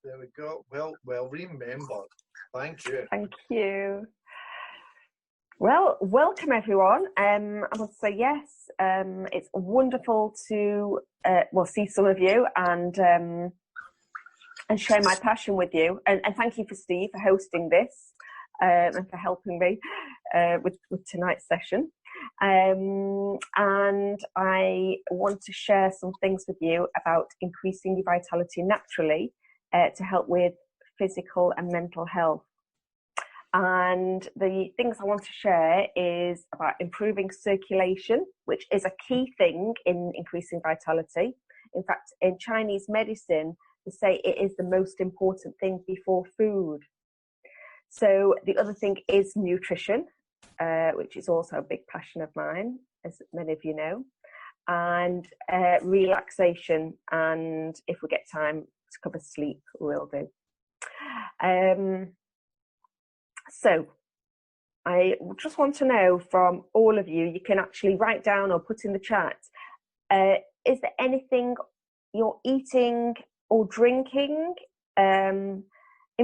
There we go. Well remembered. Thank you. Thank you. Well, welcome everyone. I want to say yes. It's wonderful to see some of you and share my passion with you. And thank you for Steve for hosting this and for helping me with tonight's session. And I want to share some things with you about increasing your vitality naturally to help with physical and mental health. And the things I want to share is about improving circulation, which is a key thing in increasing vitality. In fact, in Chinese medicine, they say it is the most important thing before food. So the other thing is nutrition, which is also a big passion of mine, as many of you know, and relaxation. And if we get time to cover sleep, we'll do. So I just want to know from all of you, you can actually write down or put in the chat, is there anything you're eating or drinking? In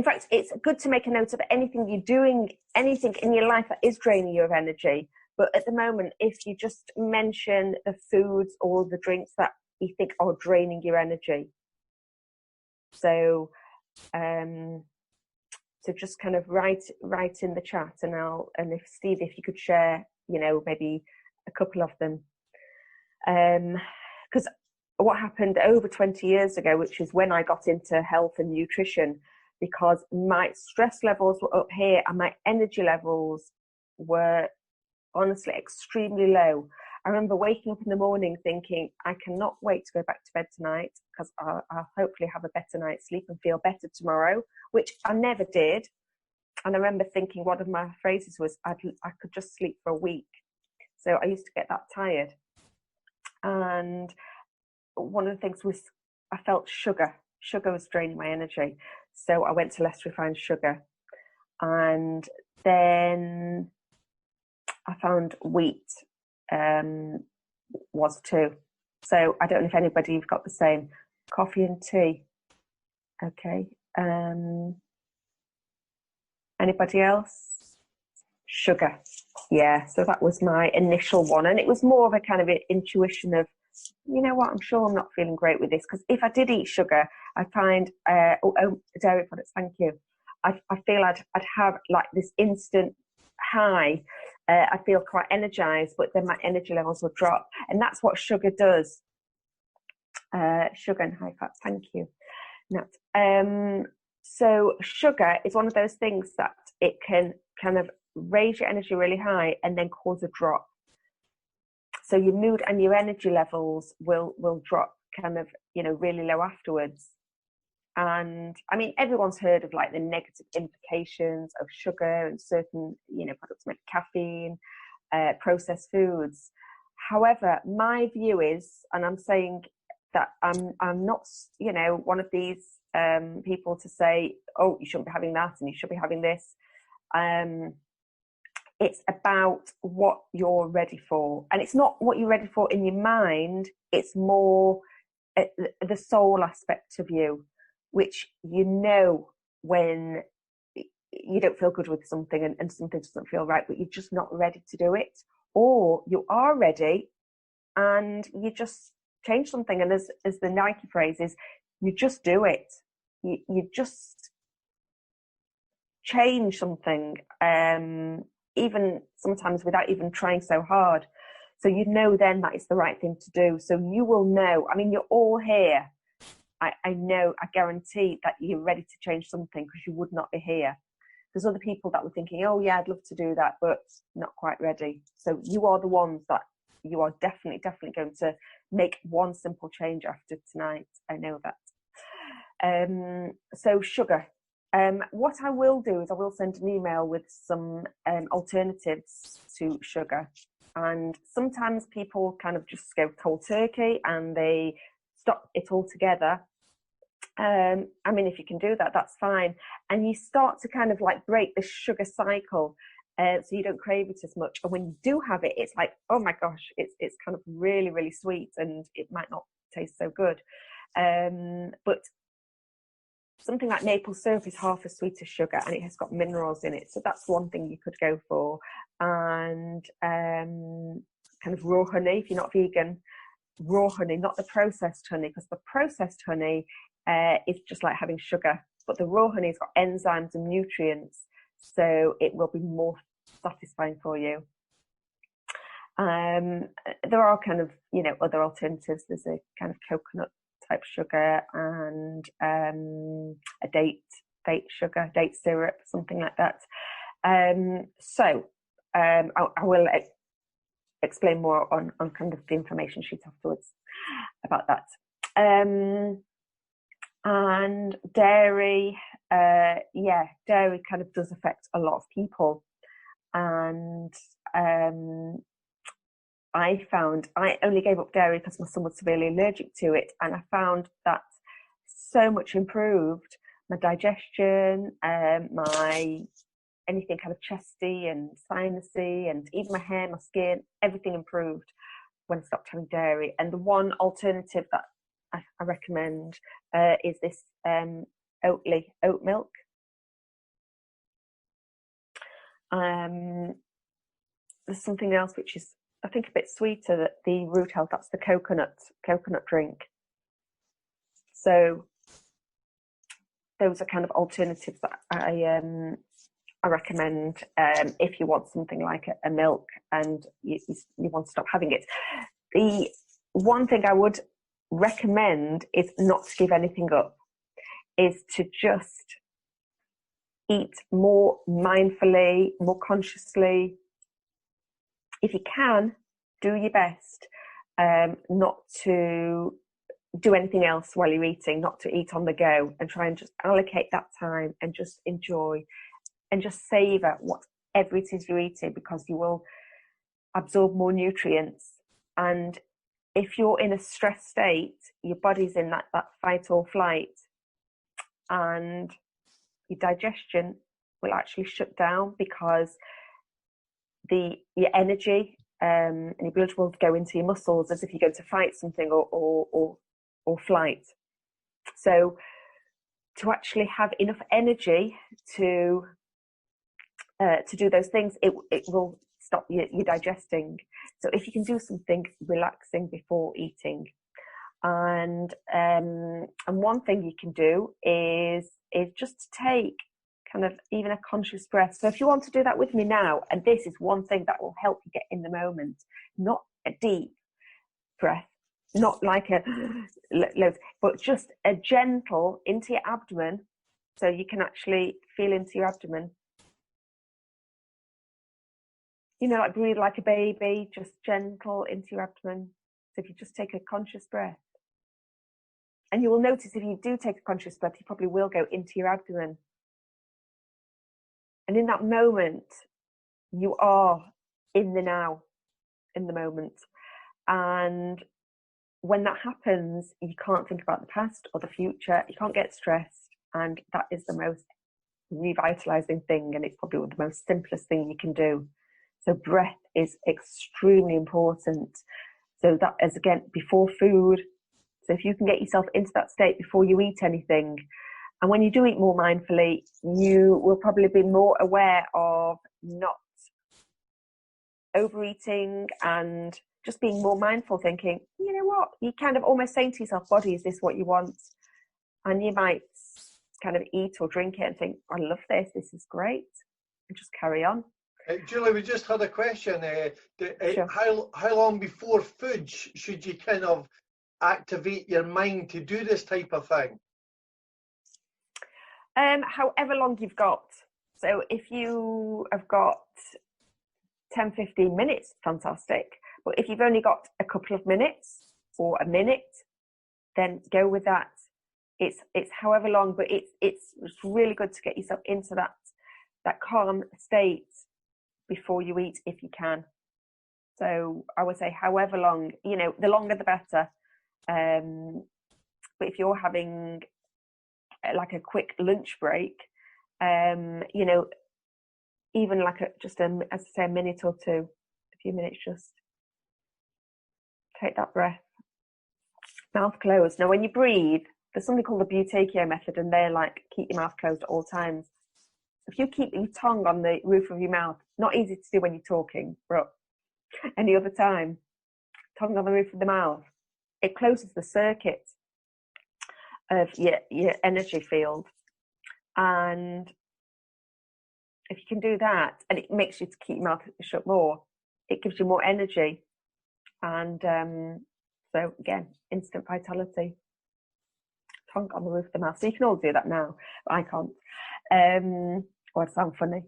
fact, it's good to make a note of anything you're doing, anything in your life that is draining you of energy. But at the moment, if you just mention the foods or the drinks that you think are draining your energy. So, so just kind of write in the chat, and if Steve, if you could share, maybe a couple of them, because what happened over 20 years ago, which is when I got into health and nutrition, because my stress levels were up here and my energy levels were honestly extremely low. I remember waking up in the morning thinking, I cannot wait to go back to bed tonight because I'll hopefully have a better night's sleep and feel better tomorrow, which I never did. And I remember thinking one of my phrases was, I could just sleep for a week. So I used to get that tired. And one of the things was I felt sugar. Sugar was draining my energy. So I went to less refined sugar. And then I found wheat was too. So I don't know if anybody's got the same. Coffee and tea. Okay. Anybody else? Sugar. Yeah, so that was my initial one. And it was more of a kind of intuition of, you know what, I'm sure I'm not feeling great with this. Because if I did eat sugar, I find, dairy products, thank you. I feel I'd have like this instant high. I feel quite energized, but then my energy levels will drop. And that's what sugar does. Sugar and high fat, thank you. So sugar is one of those things that it can kind of raise your energy really high and then cause a drop. So your mood and your energy levels will drop kind of, really low afterwards. And I mean, everyone's heard of like the negative implications of sugar and certain, products like caffeine, processed foods. However, my view is, and I'm saying that I'm not, one of these people to say, oh, you shouldn't be having that and you should be having this. It's about what you're ready for. And it's not what you're ready for in your mind. It's more the soul aspect of you, which when you don't feel good with something and something doesn't feel right, but you're just not ready to do it. Or you are ready and you just change something. And as the Nike phrase is, you just do it. You just change something, even sometimes without even trying so hard. So then that it's the right thing to do. So you will know. I mean, you're all here. I know, I guarantee that you're ready to change something because you would not be here. There's other people that were thinking, oh yeah, I'd love to do that, but not quite ready. So you are the ones that you are definitely going to make one simple change after tonight. I know that. So sugar. What I will do is I will send an email with some alternatives to sugar. And sometimes people kind of just go cold turkey and they stop it altogether. I mean, if you can do that, that's fine. And you start to kind of like break the sugar cycle, so you don't crave it as much. And when you do have it, it's like, oh my gosh, it's kind of really, really sweet, and it might not taste so good. But something like maple syrup is half as sweet as sugar, and it has got minerals in it. So that's one thing you could go for. And kind of raw honey, if you're not vegan, raw honey, not the processed honey, because the processed honey is just like having sugar. But the raw honey has got enzymes and nutrients, so it will be more satisfying for you. There are kind of, you know, other alternatives. There's a kind of coconut type sugar and a date sugar, date syrup, something like that. I will explain more on kind of the information sheet afterwards about that. And dairy, dairy kind of does affect a lot of people. And I found I only gave up dairy because my son was severely allergic to it, and I found that so much improved my digestion, my anything kind of chesty and sinusy, and even my hair, my skin, everything improved when I stopped having dairy. And the one alternative that I recommend is this oat milk. There's something else which is, I think, a bit sweeter, that the root health, that's the coconut drink. So those are kind of alternatives that I recommend if you want something like a milk and you want to stop having it. The one thing I would recommend is not to give anything up, is to just eat more mindfully, more consciously. If you can, do your best not to do anything else while you're eating, not to eat on the go, and try and just allocate that time and just enjoy and just savor whatever it is you're eating, because you will absorb more nutrients. And if you're in a stress state, your body's in that fight or flight, and your digestion will actually shut down, because your energy and your blood will go into your muscles as if you're going to fight something or flight. So to actually have enough energy to do those things, it will stop you digesting. So if you can do something relaxing before eating, and one thing you can do is just take kind of even a conscious breath. So if you want to do that with me now, and this is one thing that will help you get in the moment, not a deep breath, not like a loads, but just a gentle into your abdomen, so you can actually feel into your abdomen. You know, like breathe like a baby, just gentle into your abdomen. So if you just take a conscious breath, and you will notice if you do take a conscious breath, you probably will go into your abdomen. And in that moment, you are in the now, in the moment. And when that happens, you can't think about the past or the future. You can't get stressed. And that is the most revitalizing thing. And it's probably the most simplest thing you can do. So breath is extremely important. So that is, again, before food. So if you can get yourself into that state before you eat anything, and when you do eat more mindfully, you will probably be more aware of not overeating and just being more mindful, thinking, you know what, you kind of almost saying to yourself, body, is this what you want? And you might kind of eat or drink it and think, I love this is great, and just carry on. Julie, we just had a question. Sure. How long before food should you kind of activate your mind to do this type of thing? However long you've got. So if you have got 10-15 minutes, fantastic. But if you've only got a couple of minutes or a minute, then go with that. It's however long, but it's really good to get yourself into that calm state before you eat, if you can. So I would say however long, you know, the longer the better. But if you're having like a quick lunch break, you know, even like as I say, a minute or two, a few minutes, just take that breath, mouth closed. Now when you breathe, there's something called the Buteyko method, and they're like, keep your mouth closed at all times. If you keep your tongue on the roof of your mouth, not easy to do when you're talking, but any other time, tongue on the roof of the mouth, it closes the circuit of your energy field. And if you can do that, and it makes you to keep your mouth shut more, it gives you more energy. And so again, instant vitality. Tongue on the roof of the mouth. So you can all do that now, but I can't. Or it sound funny.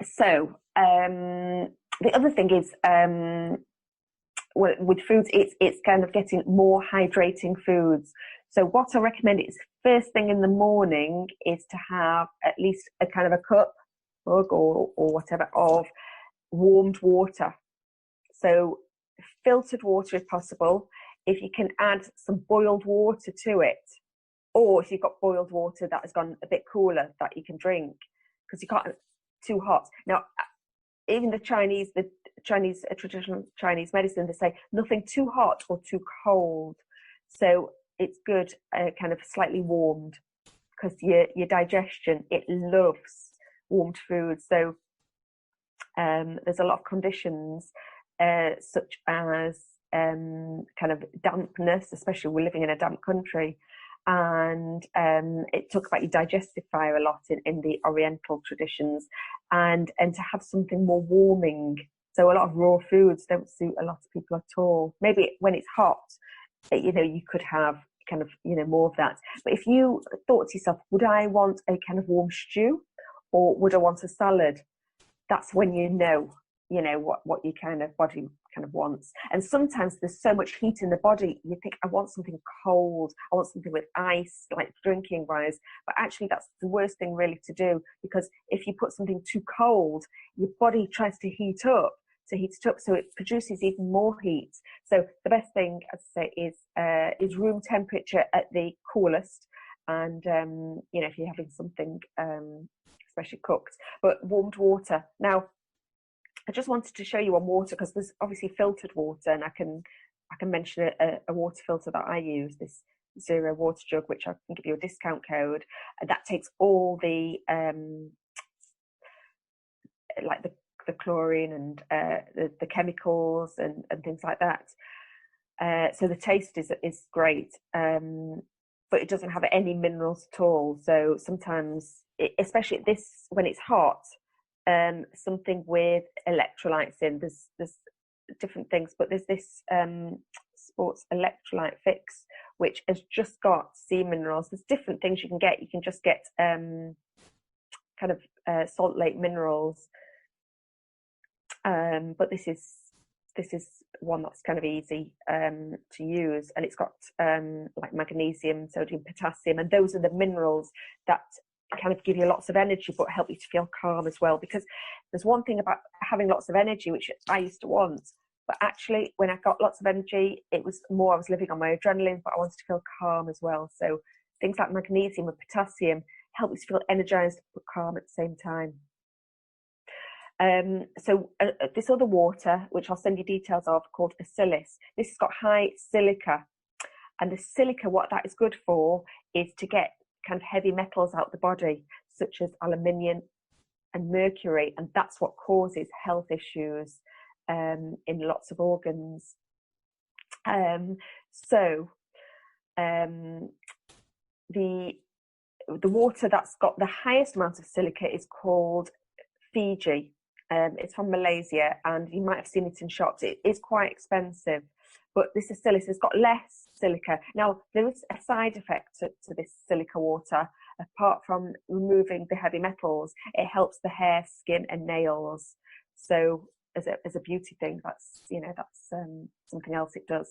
So the other thing is, with foods, it's kind of getting more hydrating foods. So what I recommend is first thing in the morning is to have at least a kind of a cup, mug or whatever of warmed water. So filtered water if possible. If you can add some boiled water to it, or if you've got boiled water that has gone a bit cooler that you can drink, because you can't too hot. Now, even the traditional Chinese medicine, they say nothing too hot or too cold. So it's good, kind of slightly warmed, because your digestion, it loves warmed food. So there's a lot of conditions such as kind of dampness, especially we're living in a damp country. And it talks about your digestive fire a lot in the Oriental traditions, and to have something more warming. So a lot of raw foods don't suit a lot of people at all. Maybe when it's hot, you could have kind of, more of that. But if you thought to yourself, would I want a kind of warm stew, or would I want a salad? That's when what your kind of body kind of wants. And sometimes there's so much heat in the body, you think, I want something cold, I want something with ice, like drinking wise. But actually that's the worst thing really to do, because if you put something too cold, your body tries to heat it up, so it produces even more heat. So the best thing, as I say, is room temperature at the coolest. And if you're having something especially cooked, but warmed water. Now, I just wanted to show you on water, because there's obviously filtered water, and I can mention a water filter that I use, this Zero water jug, which I can give you a discount code, and that takes all the like the chlorine and the chemicals and things like that. So the taste is great, but it doesn't have any minerals at all. So sometimes, especially when it's hot, something with electrolytes in. There's different things, but there's this sports electrolyte fix, which has just got sea minerals. There's different things you can get. You can just get kind of salt lake minerals, but this is one that's kind of easy to use, and it's got like magnesium, sodium, potassium, and those are the minerals that kind of give you lots of energy but help you to feel calm as well. Because there's one thing about having lots of energy, which I used to want, but actually when I got lots of energy, it was more I was living on my adrenaline, but I wanted to feel calm as well. So things like magnesium and potassium help you to feel energized but calm at the same time. So this other water, which I'll send you details of, called Bacillus, this has got high silica, and the silica, what that is good for is to get kind of heavy metals out of the body, such as aluminium and mercury, and that's what causes health issues in lots of organs. So the water that's got the highest amount of silica is called Fiji. It's from Malaysia, and you might have seen it in shops. It is quite expensive, but this Bacillus has got less silica. Now, there is a side effect to this silica water. Apart from removing the heavy metals, it helps the hair, skin, and nails. So, as a beauty thing, that's something else it does.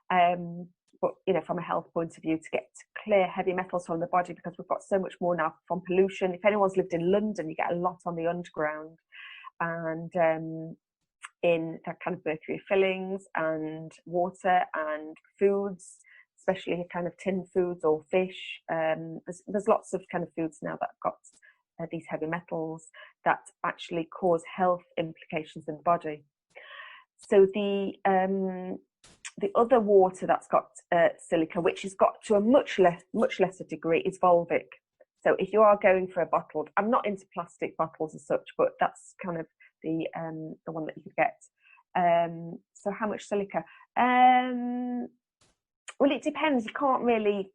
But from a health point of view, to get clear heavy metals from the body, because we've got so much more now from pollution. If anyone's lived in London, you get a lot on the underground, and in that kind of mercury fillings and water and foods, especially kind of tin foods or fish. There's lots of kind of foods now that have got these heavy metals that actually cause health implications in the body. So the the other water that's got silica, which has got to a much lesser degree, is Volvic. So if you are going for a bottled, I'm not into plastic bottles as such, but that's kind of the one that you could get. So how much silica? Well, it depends. You can't really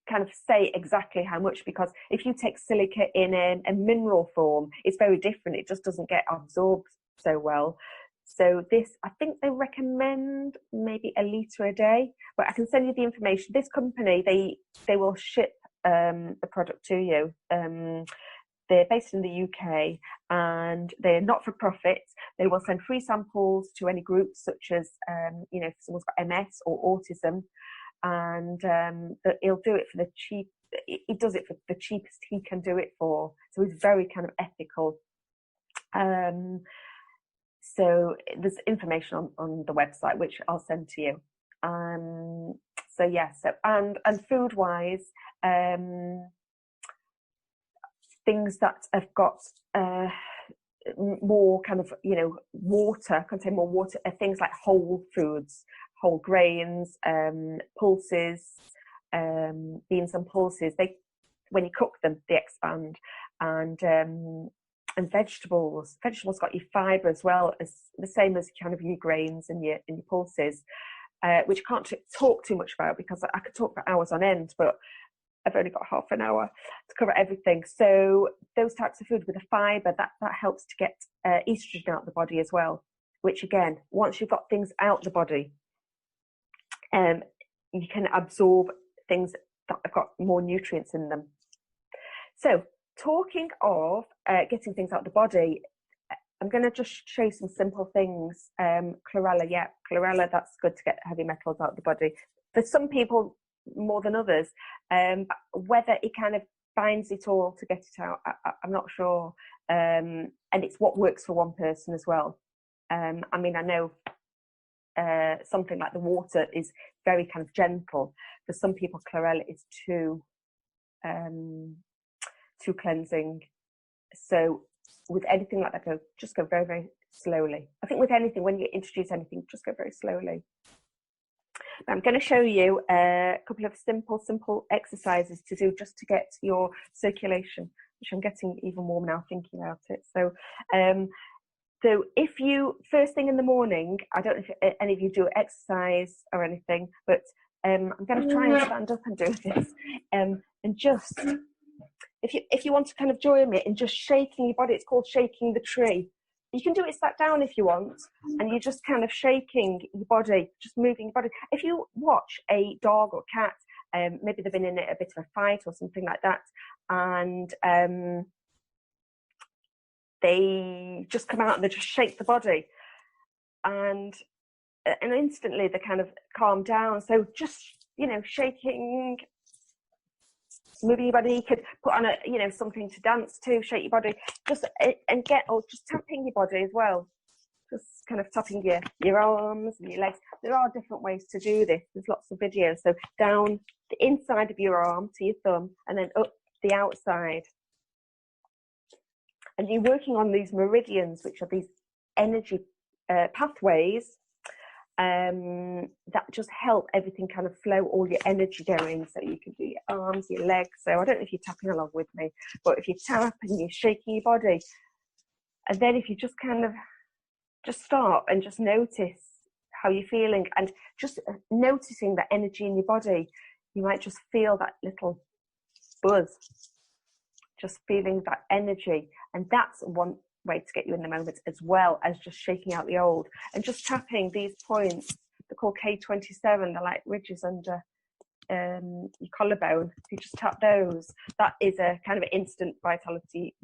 kind of say exactly how much, because if you take silica in a mineral form, it's very different. It just doesn't get absorbed so well. So this, I think they recommend maybe a litre a day, but I can send you the information. This company, they will ship the product to you. They're based in the UK and they're not for profit. They will send free samples to any groups, such as, if someone's got MS or autism, and he'll do it for the cheap. He does it for the cheapest he can do it for. So he's very kind of ethical. So there's information on the website, which I'll send to you. So and food wise, things that have got more kind of, water, contain more water, things like whole foods, whole grains, pulses, beans and pulses. When you cook them, they expand, and vegetables. Vegetables got your fibre as well, as the same as kind of your grains and your pulses, which I can't talk too much about because I could talk for hours on end, but I've only got half an hour to cover everything. So those types of food with the fibre, that helps to get estrogen out of the body as well, which again, once you've got things out the body, you can absorb things that have got more nutrients in them. So talking of getting things out of the body, I'm going to just show you some simple things. Chlorella, that's good to get heavy metals out of the body. For some people, more than others, whether it kind of binds it all to get it out, I'm not sure, and it's what works for one person as well. I know something like the water is very kind of gentle. For some people, chlorella is too cleansing. So with anything like that, just go very, very slowly. I think with anything, when you introduce anything, just go very slowly. I'm going to show you a couple of simple exercises to do just to get your circulation, which I'm getting even warm now thinking about it. So if you, first thing in the morning, I don't know if any of you do exercise or anything, but I'm going to try and stand up and do this. And just, if you want to kind of join me in just shaking your body, it's called shaking the tree. You can do it sat down if you want, and you're just kind of shaking your body, just moving your body. If you watch a dog or cat, maybe they've been in a bit of a fight or something like that, and they just come out and they just shake the body, and instantly they kind of calm down. So just, shaking, moving your body. You could put on something to dance to, shake your body, just tapping your body as well, just kind of tapping your arms and your legs. There are different ways to do this. There's lots of videos. So down the inside of your arm to your thumb, and then up the outside, and you're working on these meridians, which are these energy pathways that just help everything kind of flow, all your energy going, so you can do your arms, your legs. So I don't know if you're tapping along with me, but if you tap and you're shaking your body, and then if you just kind of just stop and just notice how you're feeling, and just noticing that energy in your body, you might just feel that little buzz, just feeling that energy. And that's one way to get you in the moment, as well as just shaking out the old and just tapping these points. They're called K27. They're like ridges under your collarbone. If you just tap those, that is a kind of instant vitality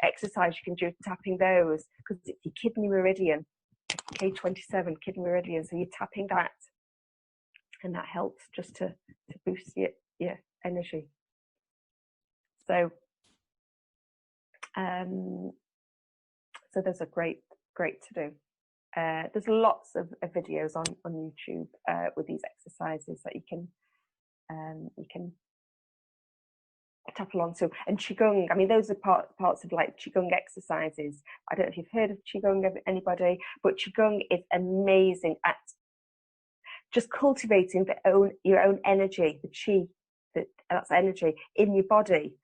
exercise you can do, tapping those, because it's your kidney meridian, K27 kidney meridian. So you're tapping that, and that helps just to boost your energy. So so those are great to do. There's lots of videos on YouTube with these exercises that you can tap along to. And Qigong, those are parts of like Qigong exercises. I don't know if you've heard of Qigong, anybody, but Qigong is amazing at just cultivating your own energy, the chi, that's energy in your body,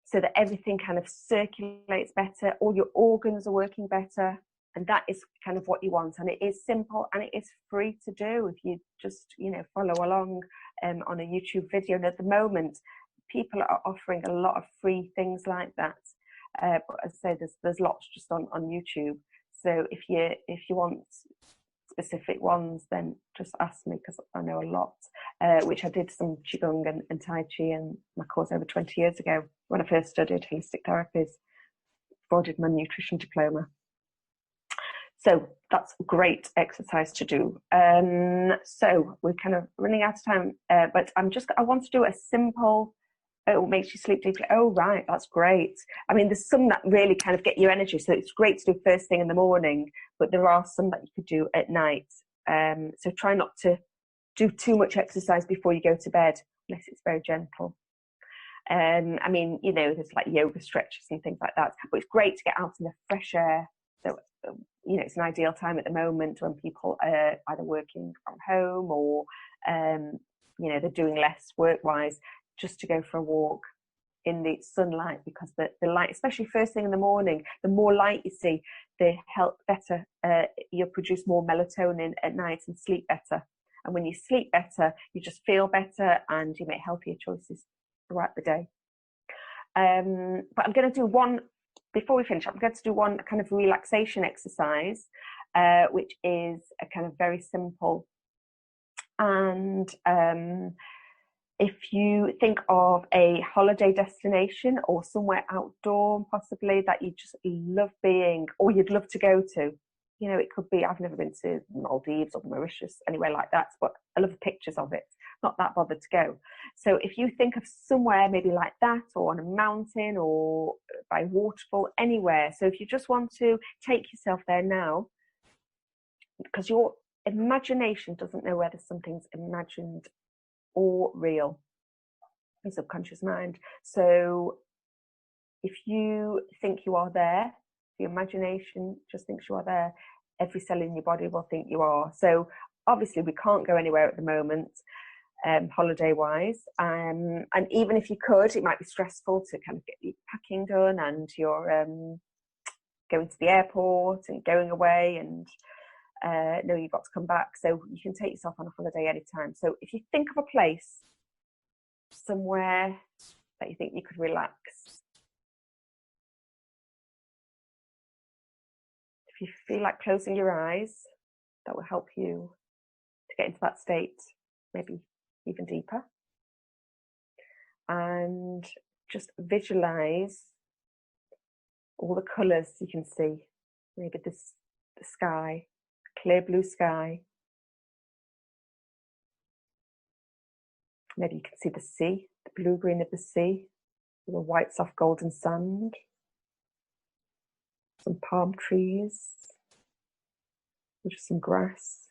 so that everything kind of circulates better, all your organs are working better. And that is kind of what you want. And it is simple and it is free to do if you just, follow along on a YouTube video. And at the moment, people are offering a lot of free things like that. But as I say, there's lots just on YouTube. So if you want specific ones, then just ask me, because I know a lot, which I did some Qigong and Tai Chi in my course over 20 years ago when I first studied holistic therapies before I did my nutrition diploma. So that's a great exercise to do. So we're kind of running out of time, but I want to do a simple, it makes you sleep deeply. Oh, right, that's great. I mean, there's some that really kind of get your energy. So it's great to do first thing in the morning, but there are some that you could do at night. So try not to do too much exercise before you go to bed, unless it's very gentle. I mean, there's like yoga stretches and things like that, but it's great to get out in the fresh air. So, it's an ideal time at the moment when people are either working from home or, they're doing less work-wise, just to go for a walk in the sunlight, because the light, especially first thing in the morning, the more light you see, the help better, you'll produce more melatonin at night and sleep better. And when you sleep better, you just feel better and you make healthier choices throughout the day. But I'm going to do one, before we finish, I'm going to do one kind of relaxation exercise, which is a kind of very simple. And if you think of a holiday destination or somewhere outdoor, possibly, that you just love being, or you'd love to go to, it could be, I've never been to Maldives or Mauritius, anywhere like that, but I love the pictures of it, not that bothered to go. So if you think of somewhere maybe like that, or on a mountain or by waterfall, anywhere. So if you just want to take yourself there now, because your imagination doesn't know whether something's imagined or real, your subconscious mind. So if you think you are there, the imagination just thinks you are there, every cell in your body will think you are. So obviously we can't go anywhere at the moment, holiday wise, and even if you could, it might be stressful to kind of get your packing done, and you're going to the airport and going away, and know you've got to come back. So you can take yourself on a holiday anytime. So if you think of a place somewhere that you think you could relax, if you feel like closing your eyes, that will help you to get into that state, maybe even deeper. And just visualize all the colours you can see. Maybe the sky, clear blue sky. Maybe you can see the sea, the blue-green of the sea, with the white soft golden sand, some palm trees, and just some grass.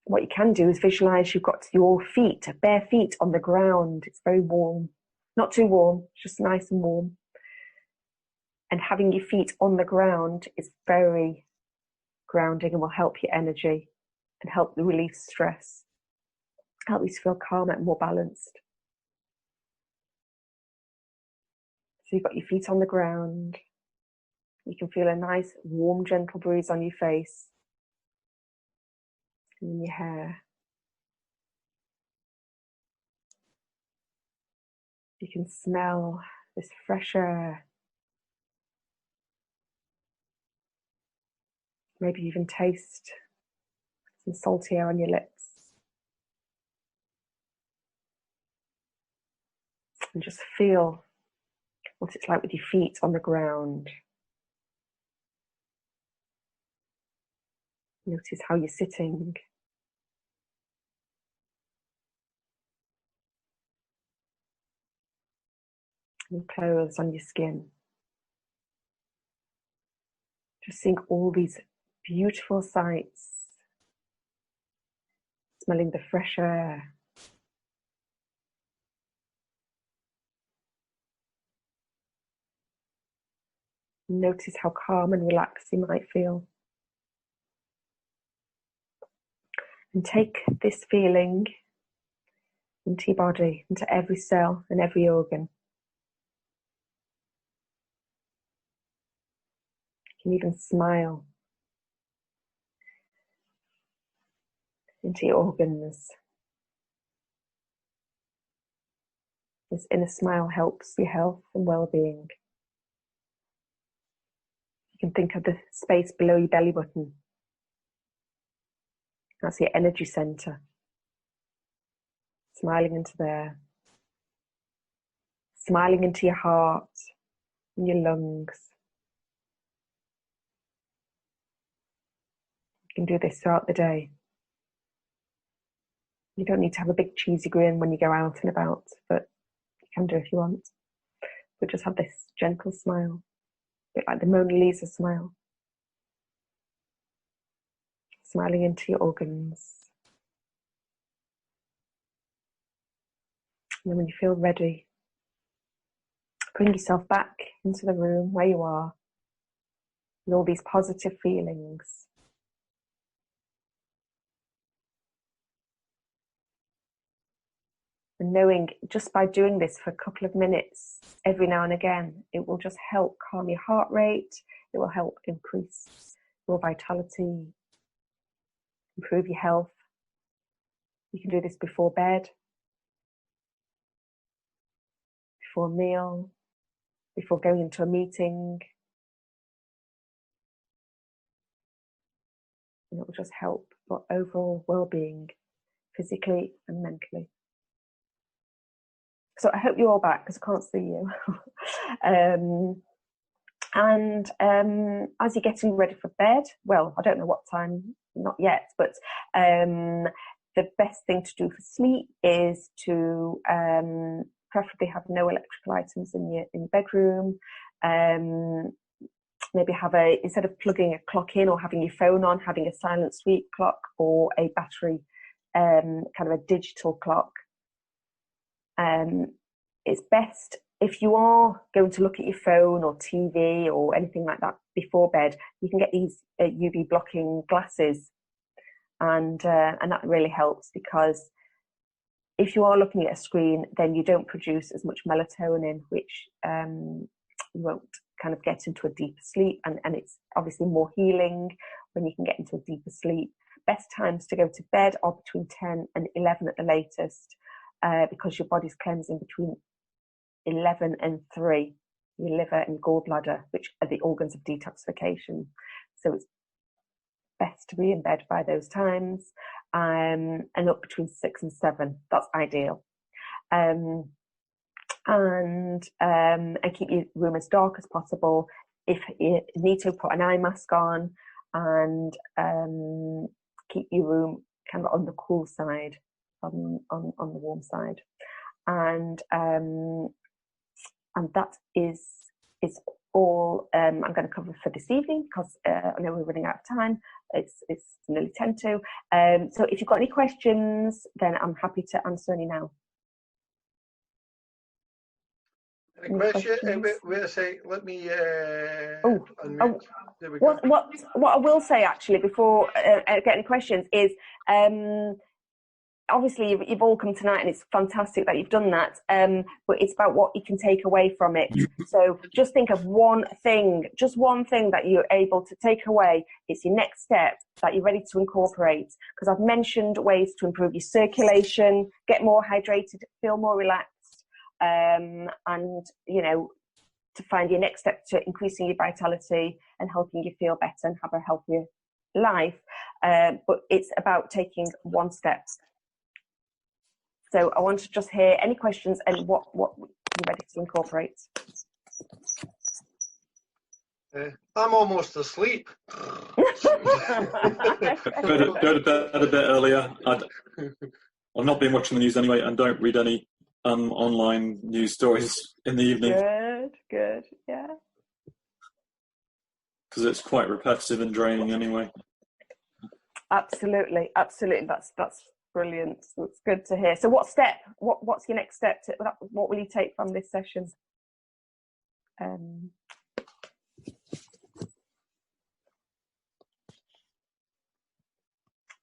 What you can do is visualize you've got your feet, bare feet on the ground. It's very warm, not too warm, just nice and warm. And having your feet on the ground is very grounding and will help your energy and help relieve stress, help you to feel calmer and more balanced. So you've got your feet on the ground. You can feel a nice, warm, gentle breeze on your face and in your hair. You can smell this fresh air. Maybe even taste some salty air on your lips. And just feel what it's like with your feet on the ground. Notice how you're sitting. And clothes on your skin. Just seeing all these beautiful sights. Smelling the fresh air. Notice how calm and relaxed you might feel. And take this feeling into your body, into every cell and every organ. You can even smile into your organs. This inner smile helps your health and well-being. You can think of the space below your belly button. That's your energy center. Smiling into there. Smiling into your heart and your lungs. You can do this throughout the day. You don't need to have a big cheesy grin when you go out and about, but you can do if you want. But just have this gentle smile, a bit like the Mona Lisa smile. Smiling into your organs. And then when you feel ready, bring yourself back into the room where you are with all these positive feelings. And knowing just by doing this for a couple of minutes every now and again, it will just help calm your heart rate. It will help increase your vitality, improve your health. You can do this before bed, before a meal, before going into a meeting. And it will just help your overall well-being, physically and mentally. So I hope you're all back because I can't see you. As you're getting ready for bed, well, I don't know what time, not yet, but the best thing to do for sleep is to preferably have no electrical items in your bedroom. Maybe have instead of plugging a clock in or having your phone on, having a silent sleep clock or a battery, kind of a digital clock. It's best if you are going to look at your phone or TV or anything like that before bed, you can get these UV blocking glasses, and that really helps, because if you are looking at a screen, then you don't produce as much melatonin, which you won't kind of get into a deeper sleep, and it's obviously more healing when you can get into a deeper sleep. Best times to go to bed are between 10 and 11 at the latest, because your body's cleansing between 11 and 3, your liver and gallbladder, which are the organs of detoxification. So it's best to be in bed by those times, and up between 6 and 7. That's ideal. And keep your room as dark as possible. If you need to, put an eye mask on, and keep your room kind of on the cool side, on the warm side. And that is all I'm going to cover for this evening, because I know we're running out of time. It's nearly 10 to. So if you've got any questions, then I'm happy to answer any now. Any question? Wait a sec. Let me. Unmute. There we go. What I will say actually before I get any questions is, obviously you've all come tonight, and it's fantastic that you've done that. But it's about what you can take away from it. So just think of one thing, just one thing that you're able to take away. It's your next step that you're ready to incorporate. Because I've mentioned ways to improve your circulation, get more hydrated, feel more relaxed, and to find your next step to increasing your vitality and helping you feel better and have a healthier life. But it's about taking one step. So I want to just hear any questions and what you're ready to incorporate. I'm almost asleep. Go to bed a bit earlier. I've not been watching the news anyway, and don't read any online news stories in the evening. Good, yeah. Because it's quite repetitive and draining anyway. Absolutely. That's brilliant. It's good to hear. So what's your next step? What will you take from this session?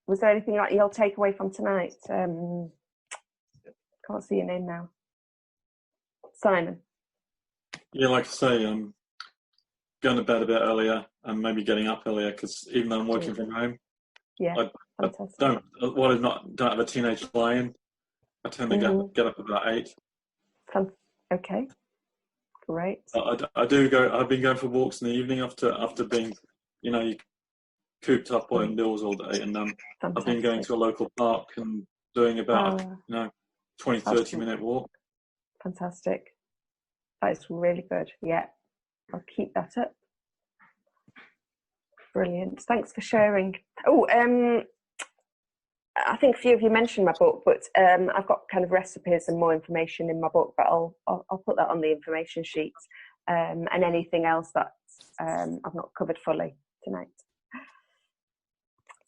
was there anything that you'll take away from tonight? Can't see your name now. Simon. Yeah, like I say, going to bed a bit earlier and maybe getting up earlier, because even though I'm working from home, Yeah, I don't have a teenage lion. I tend to get up about 8. Okay, great. I do go. I've been going for walks in the evening after being, cooped up indoors all day, and I've been going to a local park and doing about 20-30 minute walk. Fantastic. That is really good. Yeah, I'll keep that up. Brilliant. Thanks for sharing. Oh, I think a few of you mentioned my book, but I've got kind of recipes and more information in my book, but I'll put that on the information sheet, and anything else that I've not covered fully tonight.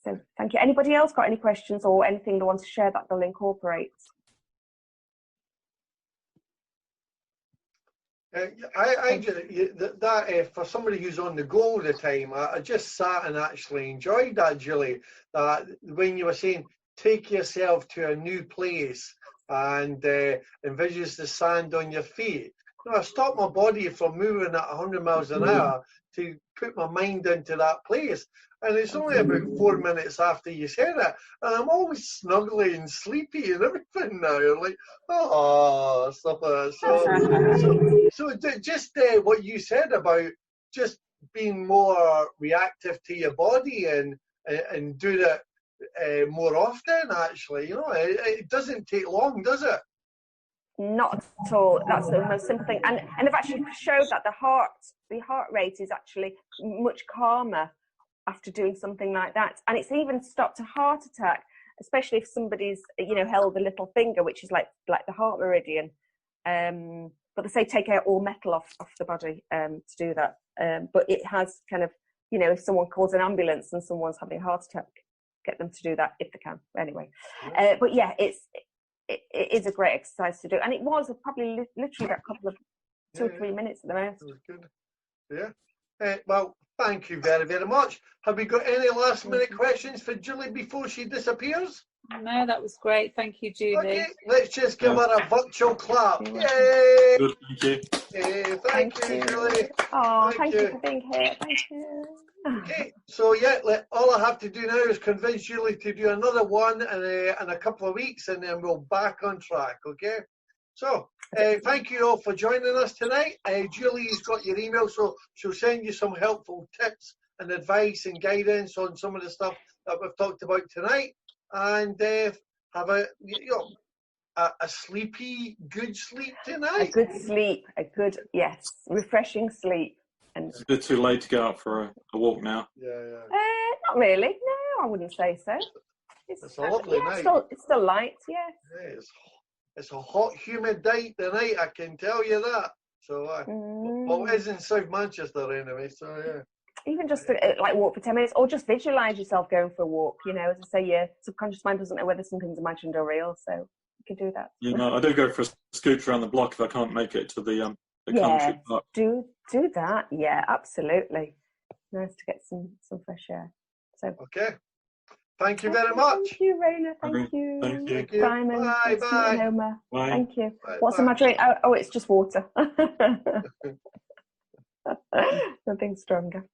So thank you. Anybody else got any questions or anything they want to share that they'll incorporate? For somebody who's on the go all the time, I just sat and actually enjoyed that, Julie. That when you were saying, take yourself to a new place and envisage the sand on your feet. I stopped my body from moving at 100 miles an hour to put my mind into that place. And it's only about 4 minutes after you said it. And I'm always snuggly and sleepy and everything now. I'm like, oh, stuff like that. So just what you said about just being more reactive to your body and do that more often, actually. It doesn't take long, does it? Not at all. That's the most simple thing. And I've actually showed that the heart rate is actually much calmer after doing something like that. And it's even stopped a heart attack, especially if somebody's, held a little finger, which is like the heart meridian. But they say take out all metal off the body to do that. But it has kind of, if someone calls an ambulance and someone's having a heart attack, get them to do that if they can. Anyway, but yeah, it is a great exercise to do, and it was probably literally a couple of 2 or 3 minutes at the most. That was good. Yeah. Well, thank you very, very much. Have we got any last minute questions for Julie before she disappears? No, that was great. Thank you, Julie. Okay, let's just give her a virtual clap. Yay! Good, thank you. Thank you, Julie. Oh, thank you for being here. Thank you. Okay, so yeah, all I have to do now is convince Julie to do another one in a couple of weeks, and then we'll back on track. Okay, so thank you all for joining us tonight. Julie's got your email, so she'll send you some helpful tips and advice and guidance on some of the stuff that we've talked about tonight, and have a sleepy, good sleep tonight. A good sleep, yes, refreshing sleep. And it's a bit too late to go out for a walk now. Yeah. Not really. No, I wouldn't say so. It's a lovely night. It's still light, yeah. It's a hot, humid day tonight, I can tell you that. So, well, it is in South Manchester anyway, so yeah. Even just walk for 10 minutes, or just visualize yourself going for a walk. As I say, your subconscious mind doesn't know whether something's imagined or real, so you can do that. I do go for a scoot around the block if I can't make it to the country park. Do that. Yeah, absolutely. Nice to get some fresh air. So okay. Thank you very much. Thank you, Raina. Thank you. Thank you. Simon. Bye. Homer. Bye. Thank you. Bye. What's in my drink? Oh, it's just water. Nothing stronger.